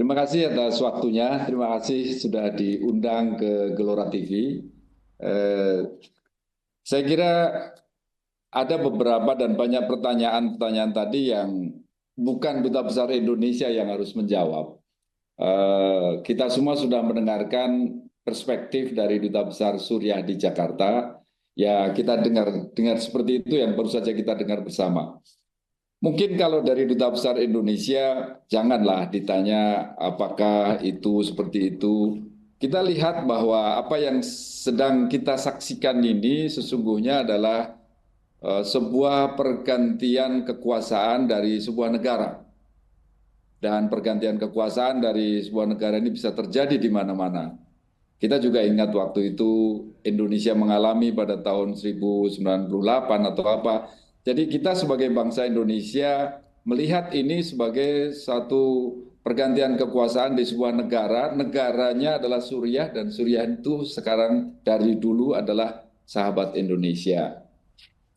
Terima kasih atas waktunya. Terima kasih sudah diundang ke Gelora TV. Eh, saya kira ada beberapa dan banyak pertanyaan-pertanyaan tadi yang bukan Duta Besar Indonesia yang harus menjawab. Kita semua sudah mendengarkan perspektif dari Duta Besar Suriah di Jakarta. Ya, kita dengar seperti itu yang baru saja kita dengar bersama. Mungkin kalau dari Duta Besar Indonesia, janganlah ditanya apakah itu seperti itu. Kita lihat bahwa apa yang sedang kita saksikan ini sesungguhnya adalah sebuah pergantian kekuasaan dari sebuah negara. Dan pergantian kekuasaan dari sebuah negara ini bisa terjadi di mana-mana. Kita juga ingat waktu itu Indonesia mengalami pada tahun 1098 atau apa. Jadi kita sebagai bangsa Indonesia melihat ini sebagai satu pergantian kekuasaan di sebuah negara. Negaranya adalah Suriah dan Suriah itu sekarang dari dulu adalah sahabat Indonesia.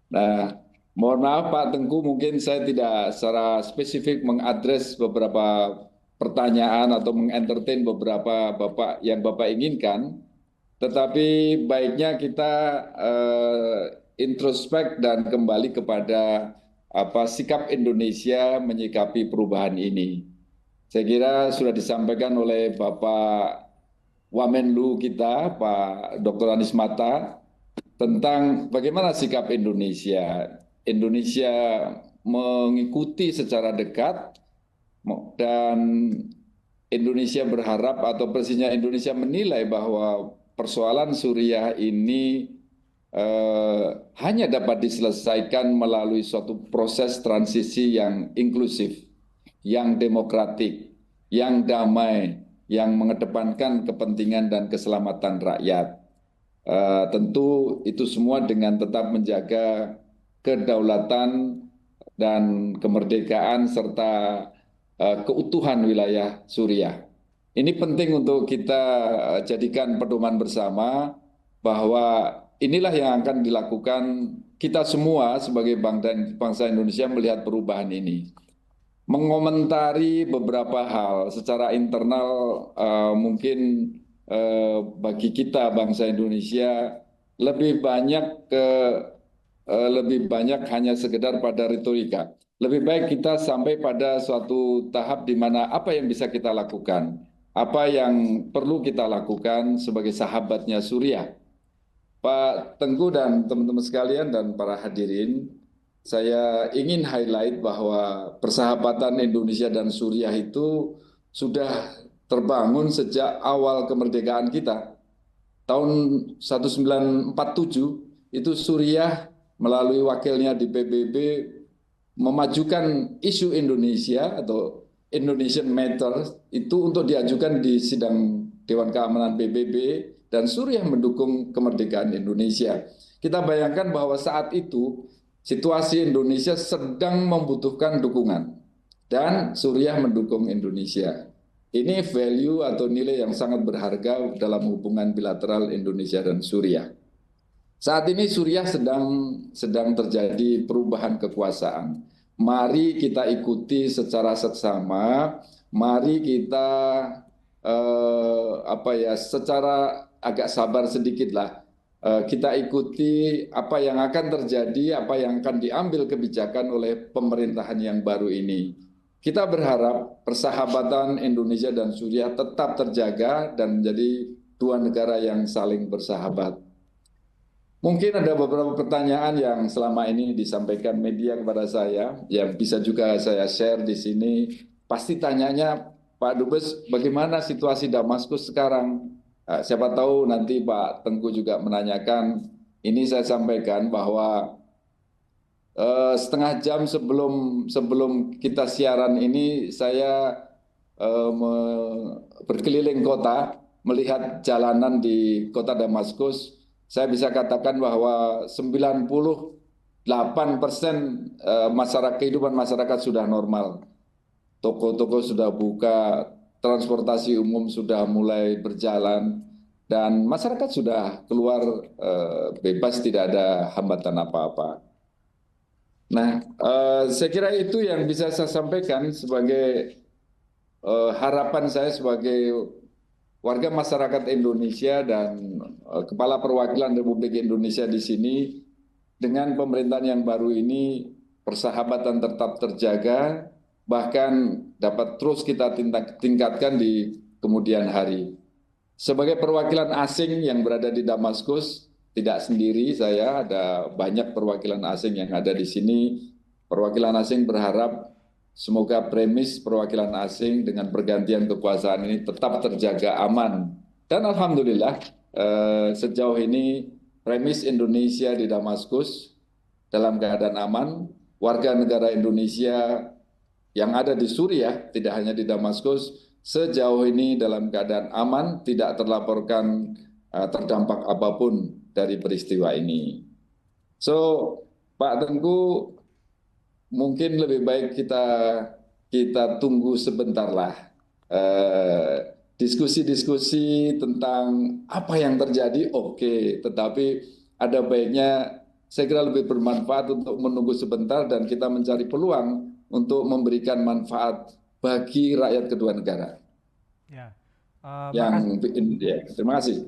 Nah, mohon maaf Pak Tengku, mungkin saya tidak secara spesifik mengadres beberapa pertanyaan atau mengentertain beberapa Bapak yang Bapak inginkan, tetapi baiknya kita introspek dan kembali kepada apa sikap Indonesia menyikapi perubahan ini. Saya kira sudah disampaikan oleh Bapak Wamenlu kita, Pak Dr. Anies Mata, tentang bagaimana sikap Indonesia. Indonesia mengikuti secara dekat dan Indonesia berharap atau Presiden Indonesia menilai bahwa persoalan Suriah ini hanya dapat diselesaikan melalui suatu proses transisi yang inklusif, yang demokratik, yang damai, yang mengedepankan kepentingan dan keselamatan rakyat. Tentu itu semua dengan tetap menjaga kedaulatan dan kemerdekaan serta keutuhan wilayah Suriah. Ini penting untuk kita jadikan pedoman bersama bahwa inilah yang akan dilakukan kita semua sebagai bangsa Indonesia melihat perubahan ini. Mengomentari beberapa hal secara internal mungkin bagi kita bangsa Indonesia lebih banyak hanya sekedar pada retorika. Lebih baik kita sampai pada suatu tahap di mana apa yang bisa kita lakukan, apa yang perlu kita lakukan sebagai sahabatnya Suriah. Pak Tengku dan teman-teman sekalian dan para hadirin, saya ingin highlight bahwa persahabatan Indonesia dan Suriah itu sudah terbangun sejak awal kemerdekaan kita. Tahun 1947 itu Suriah melalui wakilnya di PBB memajukan isu Indonesia atau Indonesian Matters itu untuk diajukan di sidang Dewan Keamanan PBB dan Suriah mendukung kemerdekaan Indonesia. Kita bayangkan bahwa saat itu situasi Indonesia sedang membutuhkan dukungan dan Suriah mendukung Indonesia. Ini value atau nilai yang sangat berharga dalam hubungan bilateral Indonesia dan Suriah. Saat ini Suriah sedang terjadi perubahan kekuasaan. Mari kita ikuti secara seksama, mari kita secara agak sabar sedikitlah. Kita ikuti apa yang akan terjadi, apa yang akan diambil kebijakan oleh pemerintahan yang baru ini. Kita berharap persahabatan Indonesia dan Suriah tetap terjaga dan menjadi dua negara yang saling bersahabat. Mungkin ada beberapa pertanyaan yang selama ini disampaikan media kepada saya, yang bisa juga saya share di sini. Pasti tanyanya, Pak Dubes, bagaimana situasi Damaskus sekarang? Siapa tahu nanti Pak Tengku juga menanyakan. Ini saya sampaikan bahwa setengah jam sebelum kita siaran ini, saya berkeliling kota, melihat jalanan di kota Damaskus. Saya bisa katakan bahwa 98% kehidupan masyarakat sudah normal. Toko-toko sudah buka, transportasi umum sudah mulai berjalan, dan masyarakat sudah keluar bebas, tidak ada hambatan apa-apa. Nah, saya kira itu yang bisa saya sampaikan sebagai harapan saya sebagai warga masyarakat Indonesia dan Kepala Perwakilan Republik Indonesia di sini, dengan pemerintahan yang baru ini persahabatan tetap terjaga, bahkan dapat terus kita tingkatkan di kemudian hari. Sebagai perwakilan asing yang berada di Damaskus, tidak sendiri saya, ada banyak perwakilan asing yang ada di sini. Perwakilan asing berharap semoga premis perwakilan asing dengan pergantian kekuasaan ini tetap terjaga aman. Dan alhamdulillah sejauh ini premis Indonesia di Damaskus dalam keadaan aman. Warga negara Indonesia yang ada di Suriah, tidak hanya di Damaskus, sejauh ini dalam keadaan aman, tidak terlaporkan terdampak apapun dari peristiwa ini. So, Pak Tengku, mungkin lebih baik kita tunggu sebentar lah diskusi-diskusi tentang apa yang terjadi. Oke, tetapi ada baiknya saya kira lebih bermanfaat untuk menunggu sebentar dan kita mencari peluang untuk memberikan manfaat bagi rakyat kedua negara. Ya, Terima kasih.